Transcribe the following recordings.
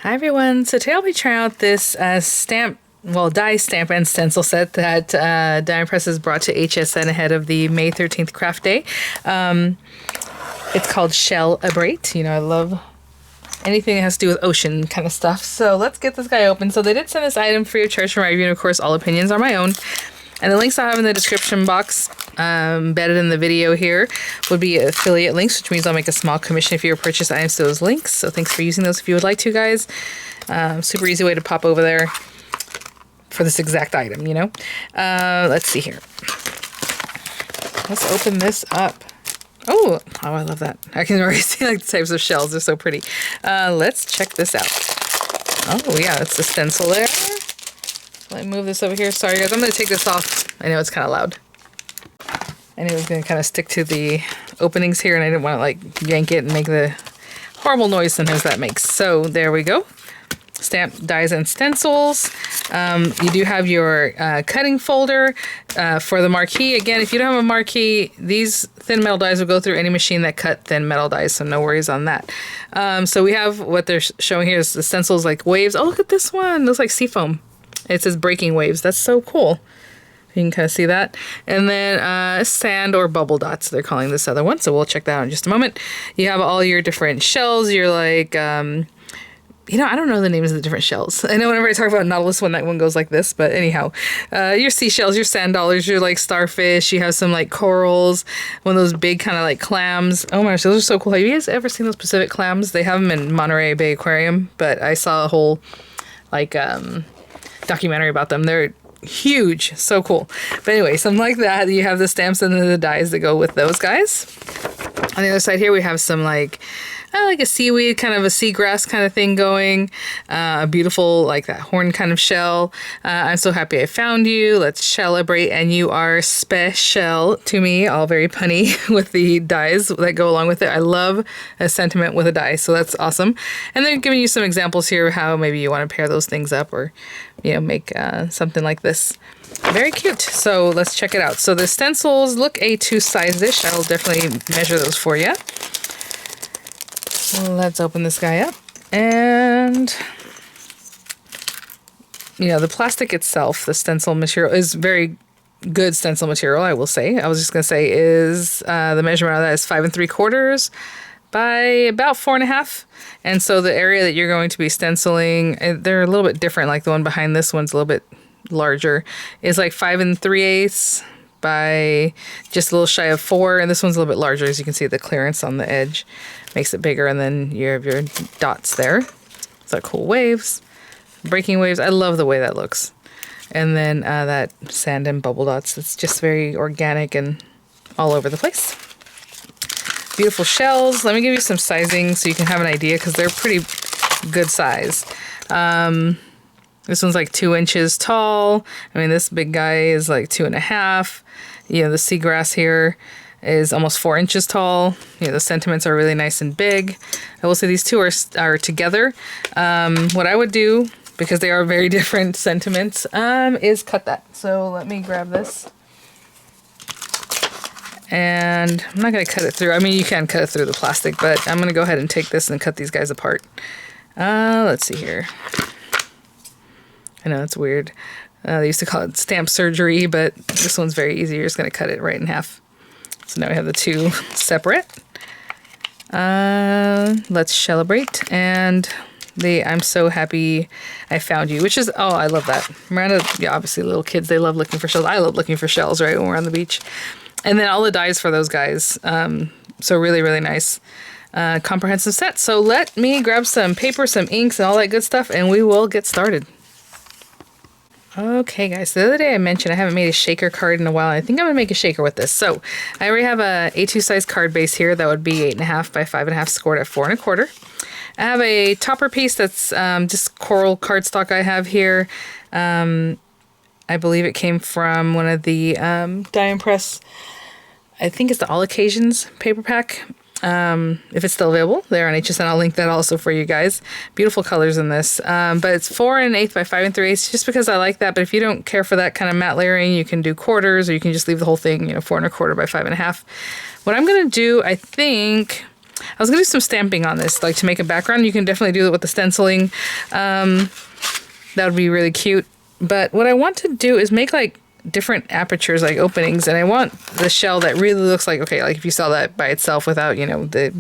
Hi everyone, so today I'll be trying out this die stamp and stencil set that DiePress has brought to HSN ahead of the May 13th craft day. It's called Shell-ebrate. You know, I love anything that has to do with ocean kind of stuff. So let's get this guy open. So they did send this item free of charge from my review, and of course all opinions are my own. And the links I have in the description box, embedded in the video here, would be affiliate links, which means I'll make a small commission if you purchase items to those links. So thanks for using those if you would like to, guys. Super easy way to pop over there for this exact item, you know. Let's see here. Let's open this up. Oh, I love that. I can already see like the types of shells. They're so pretty. Let's check this out. Oh yeah, it's the stencil there. Let me move this over here. Sorry guys, I'm going to take this off. I know it's kind of loud. I knew it was going to kind of stick to the openings here, and I didn't want to like yank it and make the horrible noise sometimes that makes. So there we go. Stamp dies and stencils. You do have your cutting folder for the marquee. Again, if you don't have a marquee, these thin metal dies will go through any machine that cut thin metal dies, so no worries on that. So we have what they're showing here is the stencils like waves. Oh, look at this one. It looks like seafoam. It says breaking waves. That's so cool. You can kind of see that. And then sand or bubble dots, they're calling this other one. So we'll check that out in just a moment. You have all your different shells. You're like, you know, I don't know the names of the different shells. I know whenever I talk about Nautilus, when that one goes like this, but anyhow, your seashells, your sand dollars, your like starfish, you have some like corals, one of those big kind of like clams. Oh my gosh, those are so cool. Have you guys ever seen those Pacific clams? They have them in Monterey Bay Aquarium, but I saw a whole like documentary about them. They're huge, so cool. But anyway, something like that. You have the stamps and the dies that go with those guys. On the other side here, we have some like a seaweed, kind of a seagrass kind of thing going. A beautiful, like that horn kind of shell. I'm so happy I found you. Let's Shell-ebrate, and you are special to me. All very punny with the dies that go along with it. I love a sentiment with a die, so that's awesome. And they're giving you some examples here of how maybe you want to pair those things up, or you know, make something like this. Very cute. So let's check it out. So the stencils look A2 size-ish. I'll definitely measure those for you. Let's open this guy up, and you know, the plastic itself, the stencil material is very good stencil material, I will say. I was just gonna say is the measurement of that is 5 3/4 by about 4.5, and so the area that you're going to be stenciling, they're a little bit different. Like the one behind this one's a little bit larger, is like 5 3/8 by just a little shy of 4, and this one's a little bit larger. As you can see, the clearance on the edge makes it bigger, and then you have your dots there. So cool waves, breaking waves. I love the way that looks. And then that sand and bubble dots. It's just very organic and all over the place. Beautiful shells. Let me give you some sizing so you can have an idea, because they're pretty good size. This one's like 2 inches tall. I mean, this big guy is like 2.5. You know, the seagrass here is almost 4 inches tall. You know, the sentiments are really nice and big. I will say these two are together. What I would do, because they are very different sentiments, is cut that. So let me grab this. And I'm not going to cut it through. I mean, you can cut it through the plastic, but I'm going to go ahead and take this and cut these guys apart. Let's see here. I know it's weird. They used to call it stamp surgery, but this one's very easy. You're just going to cut it right in half. So now we have the two separate. Let's Shell-ebrate, and I'm so happy I found you, which is, oh, I love that. Miranda, yeah, obviously little kids, they love looking for shells. I love looking for shells, right, when we're on the beach. And then all the dies for those guys. So really, really nice. Comprehensive set. So let me grab some paper, some inks, and all that good stuff, and we will get started. Okay guys, so the other day I mentioned I haven't made a shaker card in a while. I think I'm going to make a shaker with this. So I already have a A2 size card base here that would be 8.5 by 5.5, scored at 4 1/4. I have a topper piece that's just coral cardstock I have here. I believe it came from one of the DiePress, I think it's the All Occasions paper pack. If it's still available there on HSN, I'll link that also for you guys. Beautiful colors in this, but it's 4 1/8 by 5 3/8, just because I like that. But if you don't care for that kind of matte layering, you can do quarters, or you can just leave the whole thing, you know, 4 1/4 by 5.5. What I'm gonna do, I think I was gonna do some stamping on this, like to make a background. You can definitely do it with the stenciling. That would be really cute. But what I want to do is make like different apertures, like openings, and I want the shell that really looks like, okay, like if you saw that by itself without, you know, the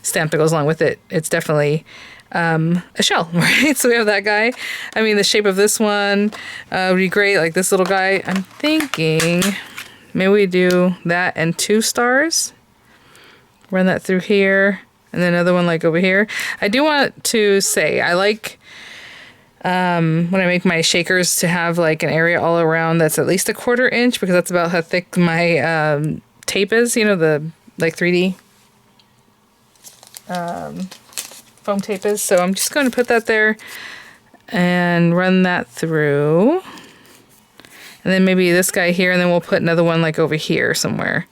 stamp that goes along with it, it's definitely a shell, right? So we have that guy. I mean, the shape of this one would be great, like this little guy. I'm thinking maybe we do that and 2 stars. Run that through here, and then another one like over here. I do want to say, I like when I make my shakers to have like an area all around that's at least 1/4 inch, because that's about how thick my tape is, you know, the like 3D foam tape is. So I'm just going to put that there and run that through. And then maybe this guy here, and then we'll put another one like over here somewhere.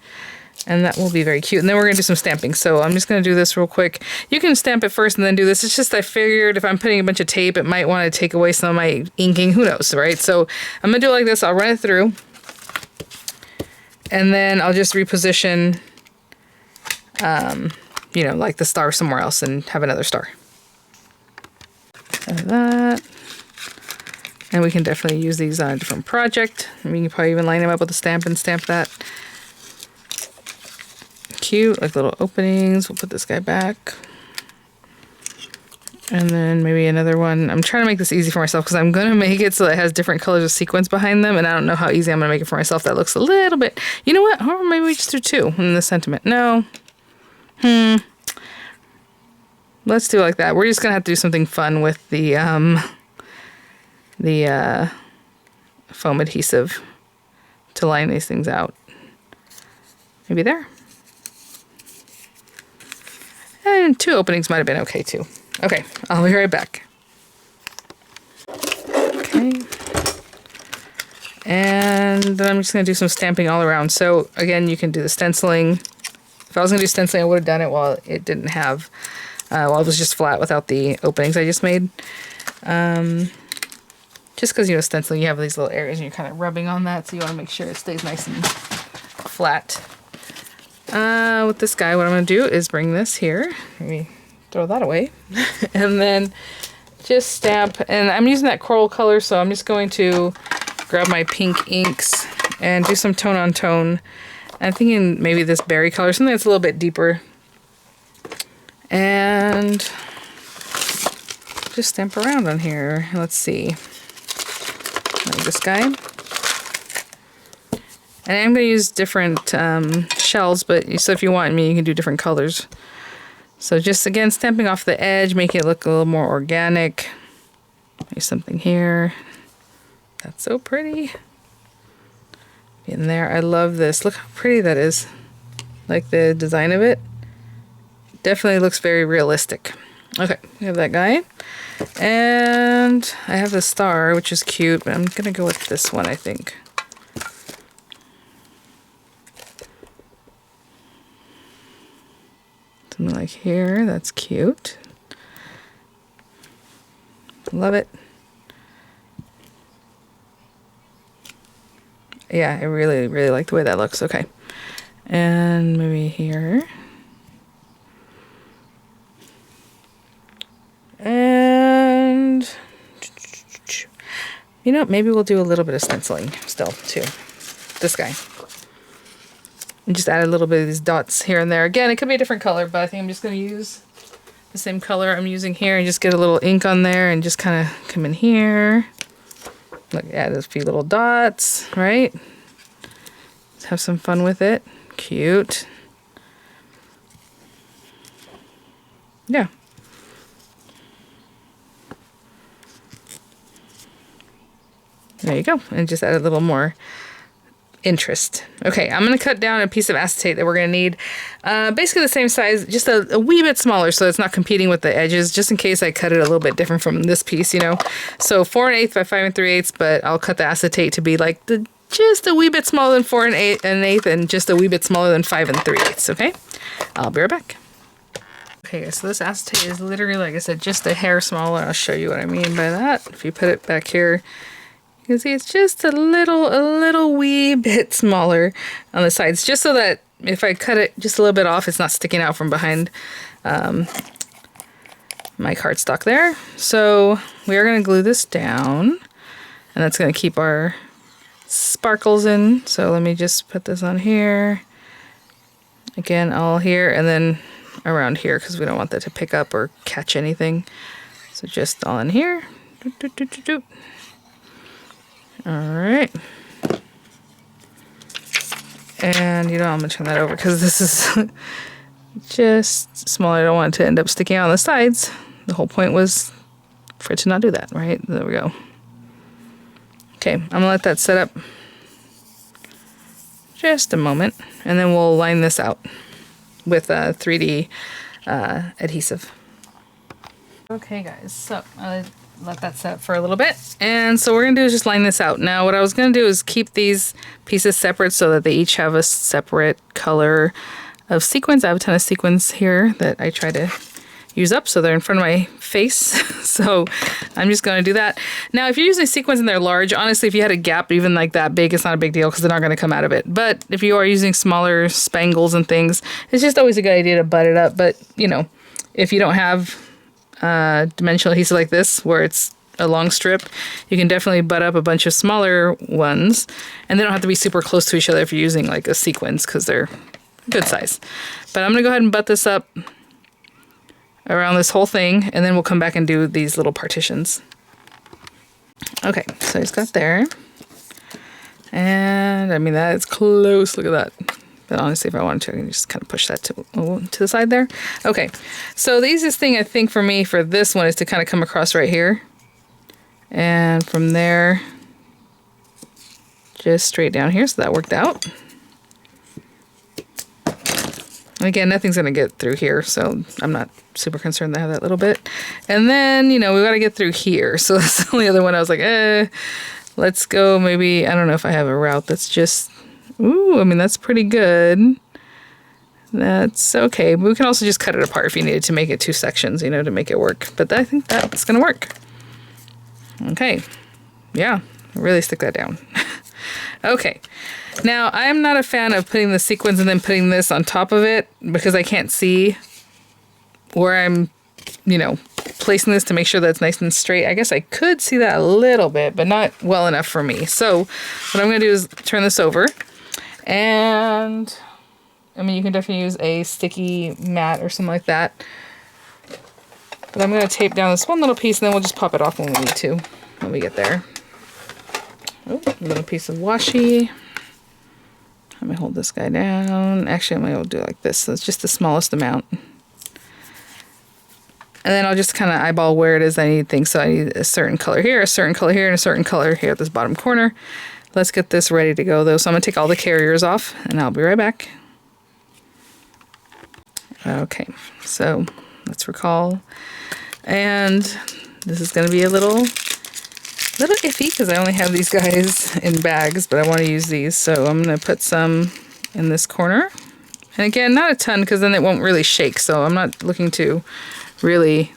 And that will be very cute. And then we're going to do some stamping. So I'm just going to do this real quick. You can stamp it first and then do this. It's just I figured if I'm putting a bunch of tape, it might want to take away some of my inking. Who knows, right? So I'm going to do it like this. I'll run it through. And then I'll just reposition, you know, like the star somewhere else and have another star. Like that. And we can definitely use these on a different project. I mean, you can probably even line them up with a stamp and stamp that. Cute, like little openings. We'll put this guy back. And then maybe another one. I'm trying to make this easy for myself because I'm going to make it so that it has different colors of sequins behind them. And I don't know how easy I'm going to make it for myself. That looks a little bit... You know what? Or maybe we just do 2 in the sentiment. No. Let's do it like that. We're just going to have to do something fun with the foam adhesive to line these things out. Maybe there. And 2 openings might have been okay too. Okay, I'll be right back. Okay. And then I'm just going to do some stamping all around. So again, you can do the stenciling. If I was going to do stenciling, I would have done it while it didn't have, while it was just flat without the openings I just made. Just because, you know, stenciling, you have these little areas and you're kind of rubbing on that, so you want to make sure it stays nice and flat. With this guy, what I'm going to do is bring this here. Let me throw that away. And then just stamp. And I'm using that coral color, so I'm just going to grab my pink inks and do some tone on tone. I'm thinking maybe this berry color, something that's a little bit deeper. And just stamp around on here. Let's see. Like this guy. And I'm going to use different shells, but so if you want me, you can do different colors. So just again, stamping off the edge, make it look a little more organic. Maybe something here. That's so pretty. In there, I love this. Look how pretty that is. Like the design of it. Definitely looks very realistic. Okay, we have that guy. And I have the star, which is cute, but I'm going to go with this one, I think. Something like here, that's cute. Love it. Yeah, I really, really like the way that looks. Okay. And maybe here. And, you know, maybe we'll do a little bit of stenciling still, too. This guy. And just add a little bit of these dots here and there. Again, it could be a different color, but I think I'm just going to use the same color I'm using here and just get a little ink on there and just kind of come in here. Look, add a few little dots, right? Let's have some fun with it. Cute. Yeah. There you go. And just add a little more interest. Okay, I'm going to cut down a piece of acetate that we're going to need. Basically the same size, just a wee bit smaller so it's not competing with the edges, just in case I cut it a little bit different from this piece, you know. So 4 1/8 by 5 3/8, but I'll cut the acetate to be like just a wee bit smaller than 4 1/8 and just a wee bit smaller than 5 3/8, okay? I'll be right back. Okay, guys, so this acetate is literally, like I said, just a hair smaller. I'll show you what I mean by that. If you put it back here, you can see it's just a little wee bit smaller on the sides, just so that if I cut it just a little bit off, it's not sticking out from behind. my cardstock there. So we are going to glue this down, and that's going to keep our sparkles in. So let me just put this on here. Again, all here, and then around here, because we don't want that to pick up or catch anything. So just all in here. All right. And you know, I'm gonna turn that over because this is just small. I don't want it to end up sticking out on the sides. The whole point was for it to not do that, right? There we go. Okay, I'm gonna let that set up just a moment, and then we'll line this out with 3D adhesive. Okay guys, so I let that set up for a little bit, and so what we're gonna do is just line this out. Now what I was gonna do is keep these pieces separate so that they each have a separate color of sequins. I have a ton of sequins here that I try to use up so they're in front of my face. So I'm just going to do that. Now, if you're using sequins and they're large, honestly, if you had a gap even like that big, it's not a big deal because they're not going to come out of it. But if you are using smaller spangles and things, it's just always a good idea to butt it up. But, you know, if you don't have dimensional adhesive like this where it's a long strip, you can definitely butt up a bunch of smaller ones, and they don't have to be super close to each other if you're using like a sequins because they're good size. But I'm going to go ahead and butt this up around this whole thing, and then we'll come back and do these little partitions. Okay, so it's got there. And I mean, that is close. Look at that. But honestly, if I wanted to, I can just kind of push that to the side there. Okay, so the easiest thing I think for me for this one is to kind of come across right here. And from there, just straight down here. So that worked out. And again, nothing's going to get through here, so I'm not super concerned that I have that little bit. And then, you know, we got to get through here. So that's the only other one I was like, let's go maybe, I don't know if I have a route that's just, ooh, I mean, that's pretty good. That's okay. But we can also just cut it apart if you needed to make it 2 sections, you know, to make it work. But I think that's going to work. Okay. Yeah, really stick that down. Okay. Now, I'm not a fan of putting the sequins and then putting this on top of it because I can't see where I'm, you know, placing this to make sure that it's nice and straight. I guess I could see that a little bit, but not well enough for me. So what I'm going to do is turn this over, and I mean, you can definitely use a sticky mat or something like that. But I'm going to tape down this one little piece, and then we'll just pop it off when we need to, when we get there. Oh, a little piece of washi. Let me hold this guy down. Actually, I'm going to do it like this. So it's just the smallest amount. And then I'll just kind of eyeball where it is I need things. So I need a certain color here, a certain color here, and a certain color here at this bottom corner. Let's get this ready to go, though. So I'm going to take all the carriers off, and I'll be right back. Okay, so let's recall. And this is going to be a little iffy because I only have these guys in bags, but I want to use these. So I'm going to put some in this corner. And again, not a ton because then it won't really shake. So I'm not looking to really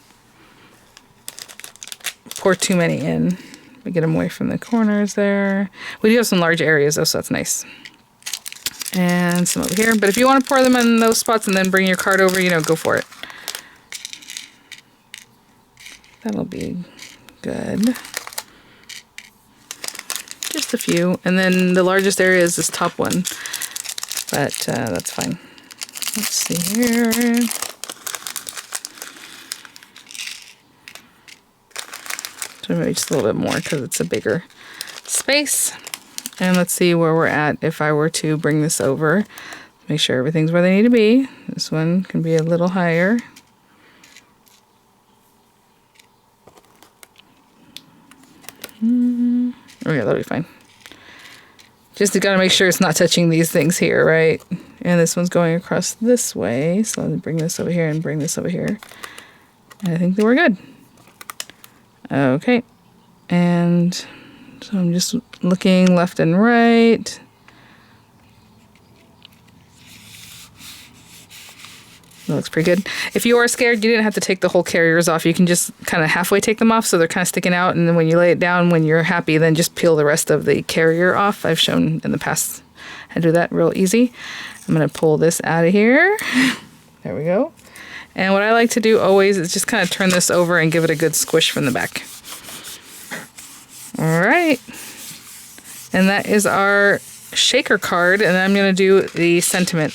pour too many in. We get them away from the corners there. We do have some large areas though, so that's nice. And some over here. But if you want to pour them in those spots and then bring your card over, you know, go for it. That'll be good. Just a few, and then the largest area is this top one, but that's fine. Let's see here. So maybe just a little bit more because it's a bigger space. And let's see where we're at if I were to bring this over. Make sure everything's where they need to be. This one can be a little higher. Oh yeah, that'll be fine. Just gotta make sure it's not touching these things here, right? And this one's going across this way. So let me bring this over here and bring this over here. And I think that we're good. Okay. And so I'm just looking left and right. That looks pretty good. If you are scared, you didn't have to take the whole carriers off. You can just kind of halfway take them off so they're kind of sticking out. And then when you lay it down, when you're happy, then just peel the rest of the carrier off. I've shown in the past how to do that real easy. I'm going to pull this out of here. There we go. And what I like to do always is just kind of turn this over and give it a good squish from the back. All right. And that is our shaker card, and I'm going to do the sentiment.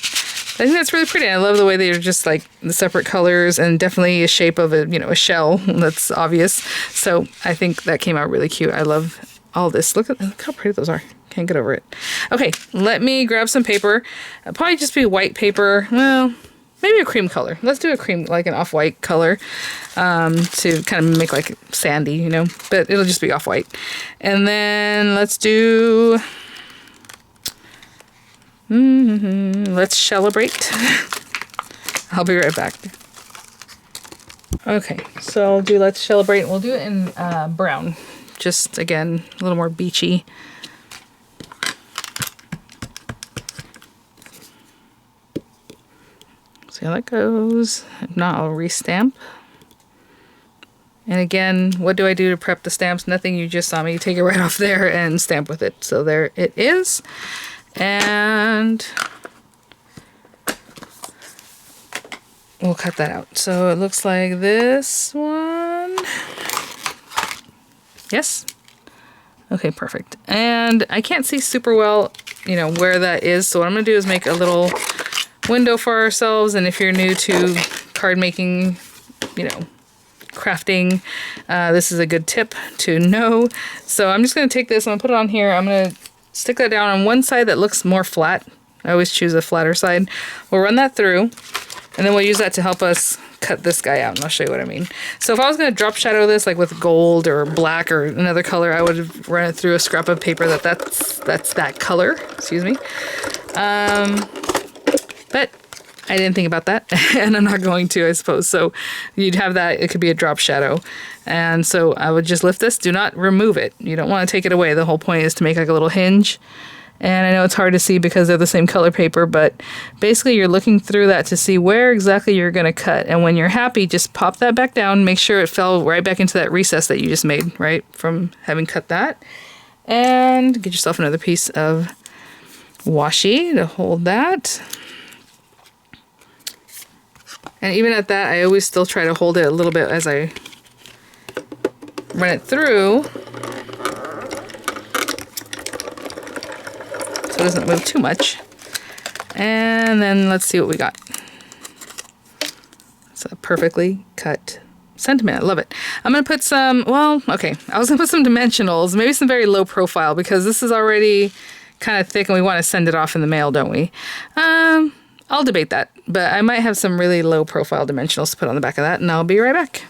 I think that's really pretty. I love the way they're just like the separate colors and definitely a shape of a, you know, a shell. That's obvious. So I think that came out really cute. I love all this. Look how pretty those are. Can't get over it. Okay, let me grab some paper. It'll probably just be white paper. Well, maybe a cream color. Let's do a cream, like an off-white color, to kind of make like sandy, you know, but it'll just be off-white. And then let's do... let's Shell-ebrate. I'll be right back. Okay, so I'll do let's Shell-ebrate. We'll do it in brown. Just, again, a little more beachy. See how that goes. If not, I'll restamp. And again, what do I do to prep the stamps? Nothing, you just saw me take it right off there and stamp with it. So there it is. And we'll cut that out. So it looks like this one. Yes. Okay, perfect. And I can't see super well, you know, where that is. So what I'm going to do is make a little window for ourselves. And if you're new to card making, you know, crafting, this is a good tip to know. So I'm just going to take this, I'm going to put it on here. I'm going to stick that down on one side that looks more flat. I always choose a flatter side. We'll run that through, and then we'll use that to help us cut this guy out, and I'll show you what I mean. So if I was going to drop shadow this like with gold or black or another color, I would have run it through a scrap of paper that's that color, excuse me. But I didn't think about that, and I'm not going to, I suppose. So you'd have that, it could be a drop shadow. And so I would just lift this, do not remove it. You don't want to take it away. The whole point is to make like a little hinge. And I know it's hard to see because they're the same color paper, but basically you're looking through that to see where exactly you're going to cut. And when you're happy, just pop that back down, make sure it fell right back into that recess that you just made, right, from having cut that. And get yourself another piece of washi to hold that. And even at that, I always still try to hold it a little bit as I run it through, so it doesn't move too much. And then let's see what we got. It's a perfectly cut sentiment. I love it. I'm going to put some, well, okay, I was going to put some dimensionals, maybe some very low profile, because this is already kind of thick and we want to send it off in the mail, don't we? I'll debate that, but I might have some really low profile dimensionals to put on the back of that, and I'll be right back.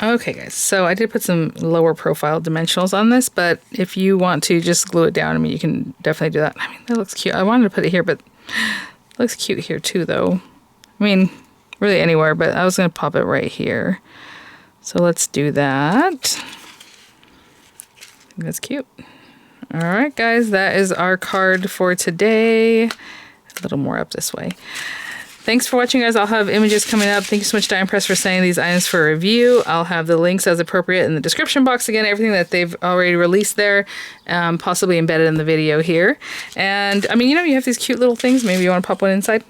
Okay guys, so I did put some lower profile dimensionals on this, but if you want to just glue it down, I mean, you can definitely do that. I mean, that looks cute. I wanted to put it here, but it looks cute here too, though. I mean, really anywhere, but I was going to pop it right here. So let's do that. I think that's cute. All right, guys, that is our card for today. A little more up this way. Thanks for watching, guys. I'll have images coming up. Thank you so much, Die Press, for sending these items for review. I'll have the links as appropriate in the description box. Again, everything that they've already released there, possibly embedded in the video here. And I mean, you know, you have these cute little things. Maybe you want to pop one inside.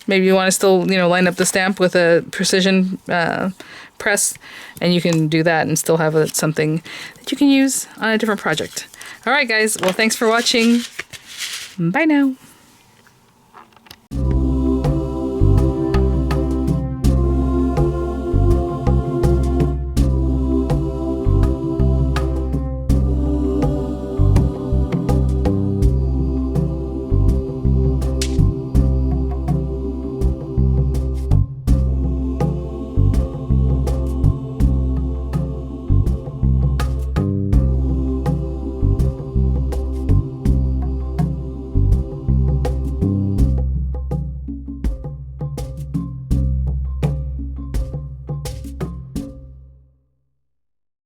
Maybe you want to still, you know, line up the stamp with a precision press, and you can do that and still have something that you can use on a different project. All right, guys. Well, thanks for watching. Bye now.